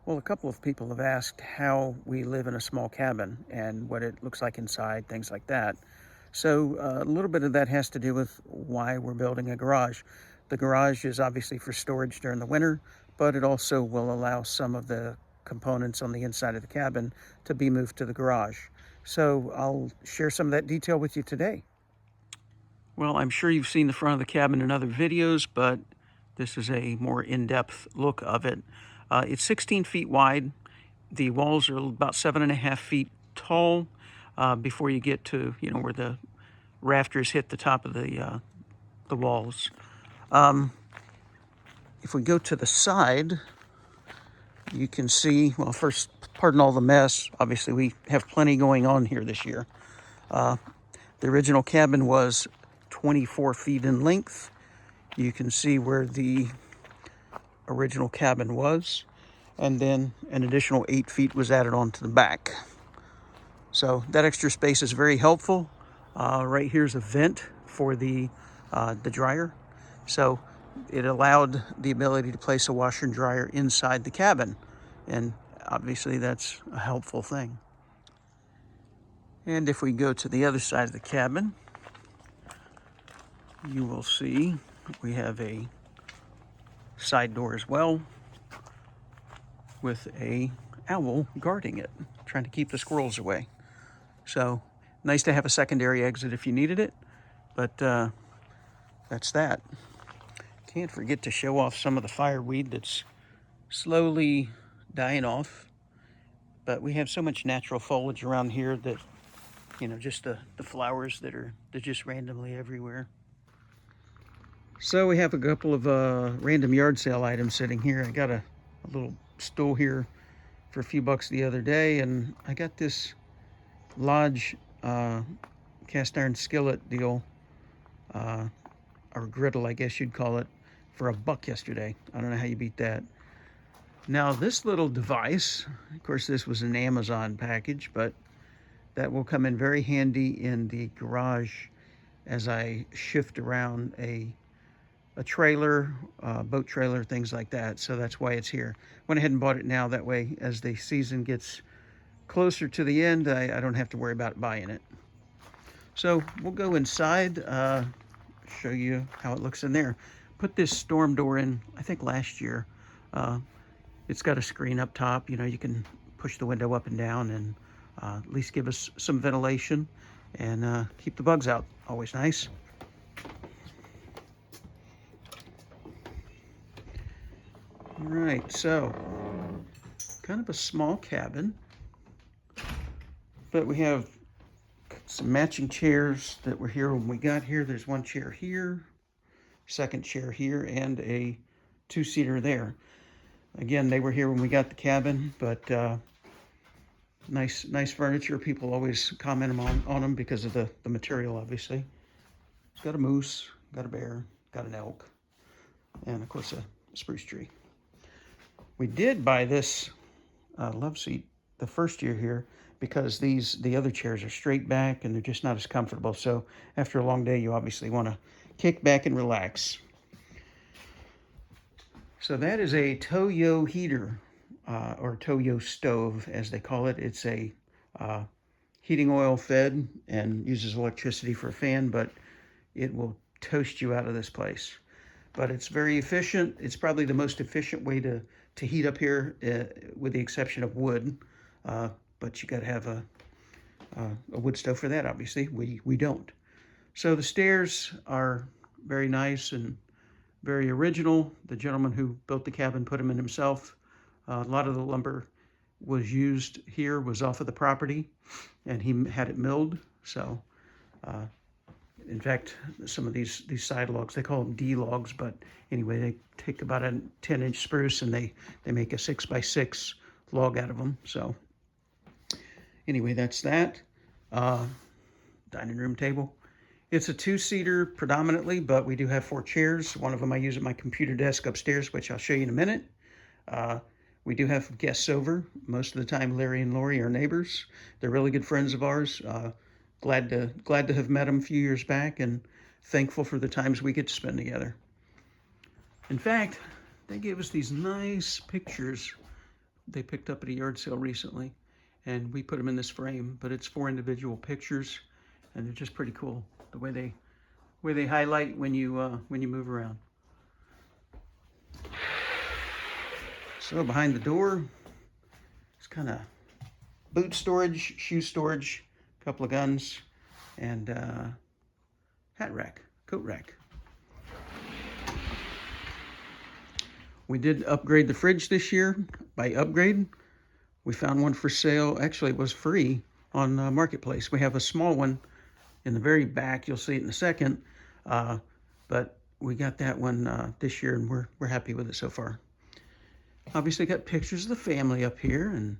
Well, a couple of people have asked how we live in a small cabin and what it looks like inside, things like that. So, a little bit of that has to do with why we're building a garage. The garage is obviously for storage during the winter, but it also will allow some of the components on the inside of the cabin to be moved to the garage. So, I'll share some of that detail with you today. Well, I'm sure you've seen the front of the cabin in other videos, but this is a more in-depth look of it. It's 16 feet wide. The walls are about 7.5 feet tall before you get to, where the rafters hit the top of the walls. If we go to the side, you can see, well, first, pardon all the mess. Obviously, we have plenty going on here this year. The original cabin was 24 feet in length. You can see where the original cabin was, and then an additional 8 feet was added on to the back. So that extra space is very helpful. Right here's a vent for the dryer. So it allowed the ability to place a washer and dryer inside the cabin. And obviously that's a helpful thing. And if we go to the other side of the cabin, you will see we have a side door as well with a owl guarding it, trying to keep the squirrels away. So nice to have a secondary exit if you needed it, but that's that. Can't forget to show off some of the fireweed that's slowly dying off, but we have so much natural foliage around here that, just the flowers they're just randomly everywhere. So we have a couple of random yard sale items sitting here. I got a little stool here for a few bucks the other day, and I got this Lodge cast iron skillet deal, or griddle, I guess you'd call it, for $1 yesterday. I don't know how you beat that. Now this little device, of course this was an Amazon package, but that will come in very handy in the garage as I shift around a trailer, boat trailer, things like that. So that's why it's here. Went ahead and bought it now. That way, as the season gets closer to the end, I don't have to worry about buying it. So we'll go inside, show you how it looks in there. Put this storm door in, I think last year. It's got a screen up top. You can push the window up and down and at least give us some ventilation and keep the bugs out. Always nice. All right, so kind of a small cabin, but we have some matching chairs that were here when we got here. There's one chair here, second chair here, and a two-seater there. Again, they were here when we got the cabin, but nice furniture. People always comment on them because of the material, obviously. It's got a moose, got a bear, got an elk, and of course a spruce tree. We did buy this love seat the first year here because the other chairs are straight back and they're just not as comfortable. So after a long day, you obviously want to kick back and relax. So that is a Toyo heater, or Toyo stove, as they call it. It's a heating oil fed and uses electricity for a fan, but it will toast you out of this place. But it's very efficient. It's probably the most efficient way to heat up here, with the exception of wood. But you got to have a wood stove for that, obviously. We don't. So the stairs are very nice and very original. The gentleman who built the cabin put them in himself. A lot of the lumber was used here, was off of the property, and he had it milled. So, in fact, some of these side logs, they call them D logs, but anyway, they take about a 10-inch spruce and they make a 6x6 log out of them. So anyway, that's that. Dining room table. It's a two-seater predominantly, but we do have 4 chairs. One of them I use at my computer desk upstairs, which I'll show you in a minute. We do have guests over. Most of the time, Larry and Lori are neighbors. They're really good friends of ours. Glad to have met them a few years back and thankful for the times we get to spend together. In fact, they gave us these nice pictures they picked up at a yard sale recently, and we put them in this frame, but it's 4 individual pictures, and they're just pretty cool the way they highlight when you move around. So behind the door, it's kind of boot storage, shoe storage, a couple of guns, and hat rack, coat rack. We did upgrade the fridge this year. By upgrade, we found one for sale. Actually, it was free on Marketplace. We have a small one in the very back. You'll see it in a second. But we got that one this year, and we're happy with it so far. Obviously, got pictures of the family up here and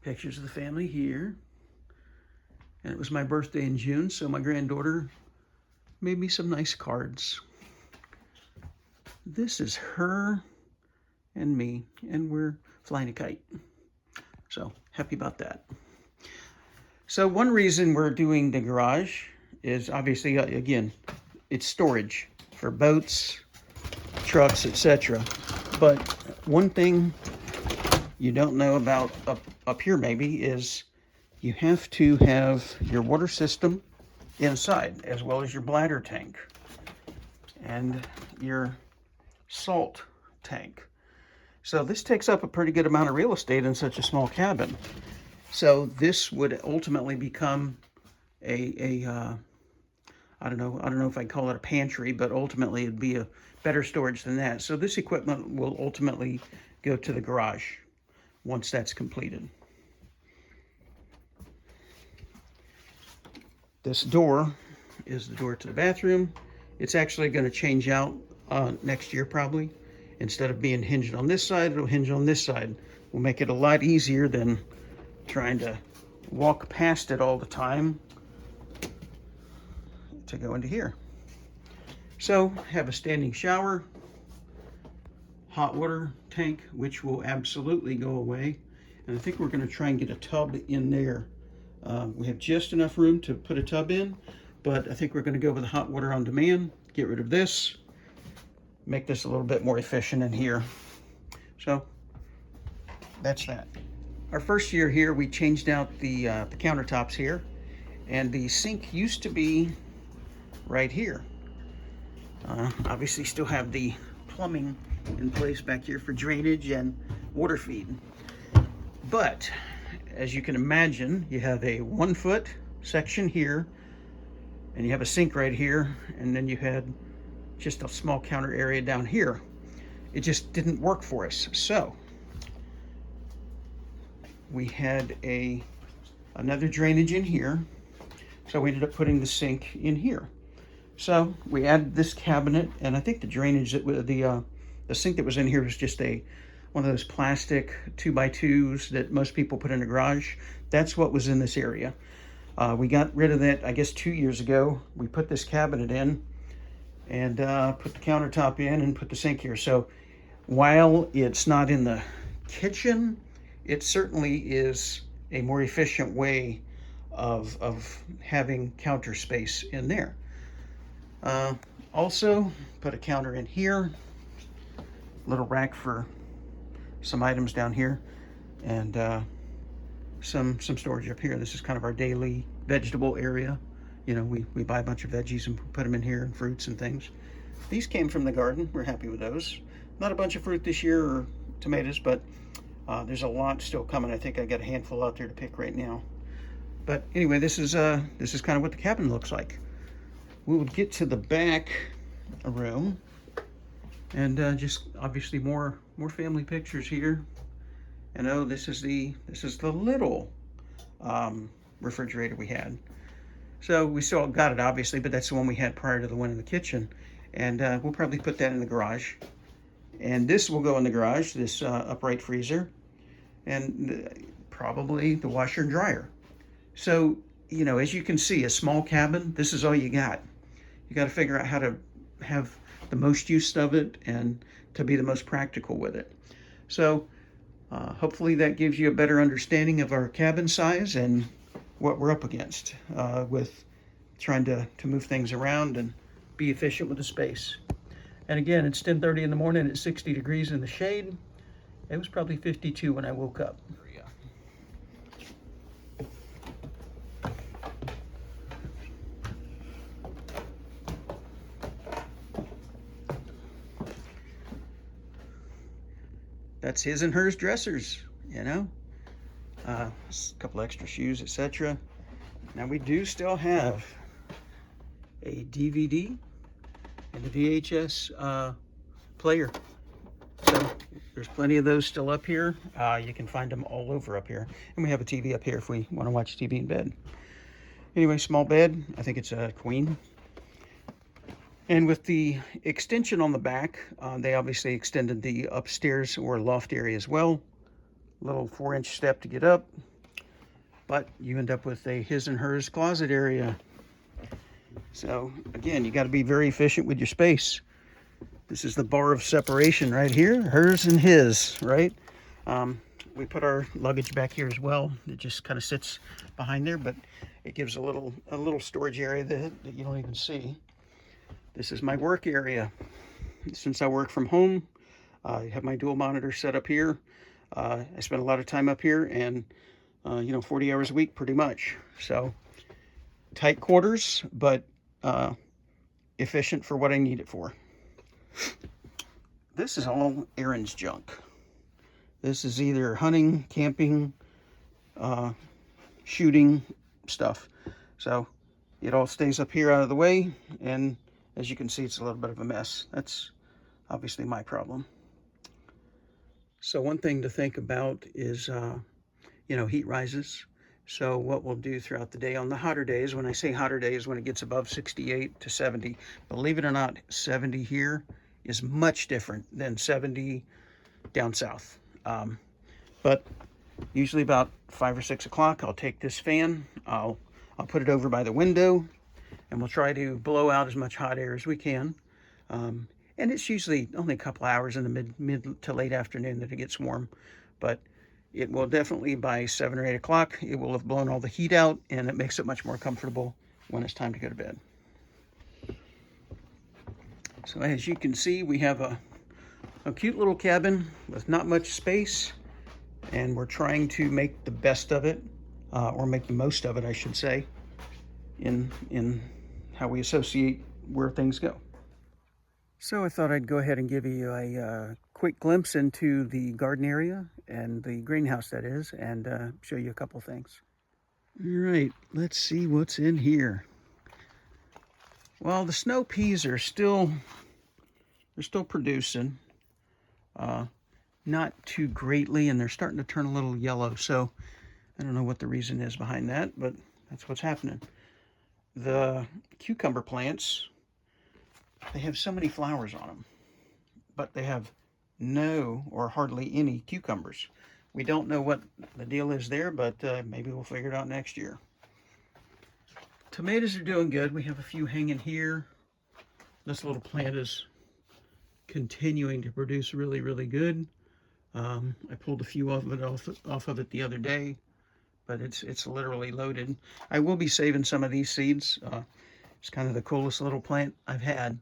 pictures of the family here. And it was my birthday in June, so my granddaughter made me some nice cards. This is her and me, and we're flying a kite. So happy about that. So one reason we're doing the garage is obviously, again, it's storage for boats, trucks, etc. But one thing you don't know about up here maybe is you have to have your water system inside, as well as your bladder tank and your salt tank. So this takes up a pretty good amount of real estate in such a small cabin. So this would ultimately become I don't know if I'd call it a pantry, but ultimately it'd be a better storage than that. So this equipment will ultimately go to the garage once that's completed. This door is the door to the bathroom. It's actually going to change out next year probably. Instead of being hinged on this side, it'll hinge on this side. We'll make it a lot easier than trying to walk past it all the time to go into here. So have a standing shower, hot water tank, which will absolutely go away. And I think we're going to try and get a tub in there. We have just enough room to put a tub in, but I think we're going to go with a hot water on demand, get rid of this, make this a little bit more efficient in here. So that's that. Our first year here, we changed out the countertops here, and the sink used to be right here. Obviously still have the plumbing in place back here for drainage and water feed. But as you can imagine, you have a 1 foot section here, and you have a sink right here, and then you had just a small counter area down here. It just didn't work for us. So we had another drainage in here. So we ended up putting the sink in here. So we added this cabinet, and I think the drainage the sink that was in here was just one of those plastic 2x2s that most people put in a garage. That's what was in this area. We got rid of that, I guess, 2 years ago. We put this cabinet in and put the countertop in and put the sink here. So while it's not in the kitchen, it certainly is a more efficient way of having counter space in there. Also put a counter in here, little rack for some items down here, and some storage up here. This is kind of our daily vegetable area. You know, we buy a bunch of veggies and put them in here, and fruits and things. These came from the garden. We're happy with those. Not a bunch of fruit this year, or tomatoes, but there's a lot still coming. I think I got a handful out there to pick right now. But anyway, this is kind of what the cabin looks like. We would get to the back room, and just obviously more family pictures here. And oh, this is the little refrigerator we had. So we still got it obviously, but that's the one we had prior to the one in the kitchen. And we'll probably put that in the garage. And this will go in the garage, this upright freezer, and probably the washer and dryer. So, you know, as you can see, a small cabin, this is all you got. You got to figure out how to have the most use of it and to be the most practical with it. So hopefully that gives you a better understanding of our cabin size and what we're up against with trying to move things around and be efficient with the space. And again, it's 10:30 in the morning at 60 degrees in the shade, It was probably 52 when I woke up. That's his and hers dressers, you know. A couple extra shoes, etc. Now we do still have a DVD and a VHS player. So there's plenty of those still up here. You can find them all over up here. And we have a TV up here if we want to watch TV in bed. Anyway, small bed. I think it's a queen. And with the extension on the back, they obviously extended the upstairs or loft area as well. Little 4-inch step to get up. But you end up with a his and hers closet area. So again, you got to be very efficient with your space. This is the bar of separation right here, hers and his, right? We put our luggage back here as well. It just kind of sits behind there, but it gives a little storage area that you don't even see. This is my work area. Since I work from home, I have my dual monitor set up here. I spend a lot of time up here, and 40 hours a week pretty much. So tight quarters, but efficient for what I need it for. This is all Aaron's junk. This is either hunting, camping, shooting stuff. So it all stays up here out of the way, and as you can see, it's a little bit of a mess. That's obviously my problem. So one thing to think about is, heat rises. So what we'll do throughout the day on the hotter days, when I say hotter days, when it gets above 68 to 70, believe it or not, 70 here is much different than 70 down south. But usually about 5 or 6 o'clock, I'll take this fan, I'll put it over by the window, and we'll try to blow out as much hot air as we can. And it's usually only a couple hours in the mid to late afternoon that it gets warm, but it will definitely, by 7 or 8 o'clock, it will have blown all the heat out, and it makes it much more comfortable when it's time to go to bed. So as you can see, we have a cute little cabin with not much space, and we're trying to make the best of it, or make the most of it, I should say, in how we associate where things go. So I thought I'd go ahead and give you a quick glimpse into the garden area and the greenhouse, that is, and show you a couple things. All right, let's see what's in here. Well, the snow peas are still producing, not too greatly, and they're starting to turn a little yellow. So I don't know what the reason is behind that, but that's what's happening. The cucumber plants, they have so many flowers on them, but they have no or hardly any cucumbers. We don't know what the deal is there, but maybe we'll figure it out next year. Tomatoes are doing good. We have a few hanging here. This little plant is continuing to produce really, really good. I pulled a few of it off of it the other day, but it's literally loaded. I will be saving some of these seeds. It's kind of the coolest little plant I've had.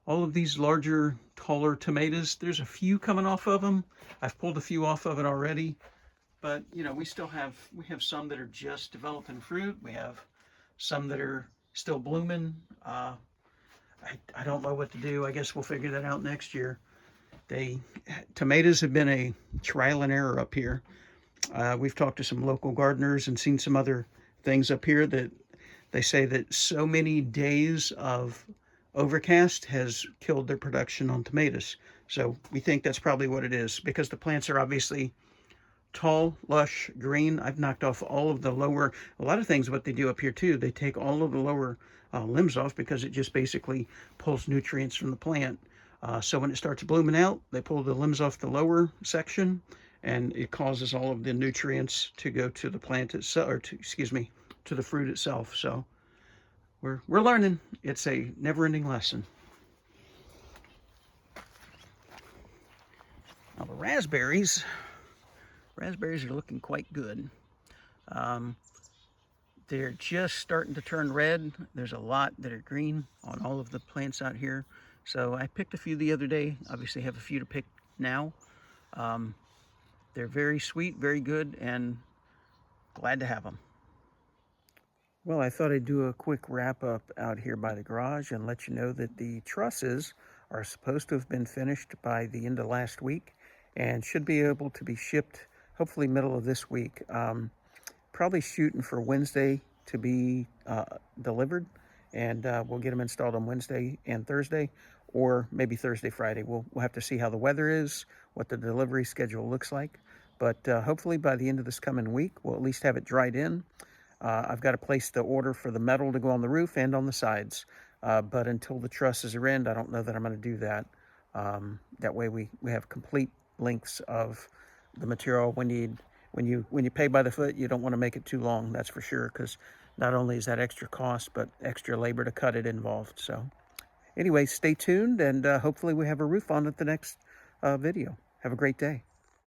All of these larger, taller tomatoes, there's a few coming off of them. I've pulled a few off of it already, but we have some that are just developing fruit. We have some that are still blooming. I don't know what to do. I guess we'll figure that out next year. Tomatoes have been a trial and error up here. We've talked to some local gardeners and seen some other things up here that they say that so many days of overcast has killed their production on tomatoes. So we think that's probably what it is, because the plants are obviously tall, lush, green. I've knocked off all of the lower, a lot of things what they do up here too, they take all of the lower limbs off, because it just basically pulls nutrients from the plant. So when it starts blooming out, they pull the limbs off the lower section, and it causes all of the nutrients to go to the plant itself, or to the fruit itself. So we're learning. It's a never-ending lesson. Now the raspberries are looking quite good. They're just starting to turn red. There's a lot that are green on all of the plants out here. So I picked a few the other day. Obviously have a few to pick now. They're very sweet, very good, and glad to have them. Well, I thought I'd do a quick wrap up out here by the garage and let you know that the trusses are supposed to have been finished by the end of last week and should be able to be shipped hopefully middle of this week. Probably shooting for Wednesday to be delivered, and we'll get them installed on Wednesday and Thursday, or maybe Thursday, Friday. We'll have to see how the weather is, what the delivery schedule looks like, but hopefully by the end of this coming week, we'll at least have it dried in. I've got to place the order for the metal to go on the roof and on the sides, but until the trusses are in, I don't know that I'm going to do that. That way we have complete lengths of the material. When you pay by the foot, you don't want to make it too long, that's for sure, because not only is that extra cost, but extra labor to cut it involved. So anyway, stay tuned, and hopefully we have a roof on at the next video. Have a great day.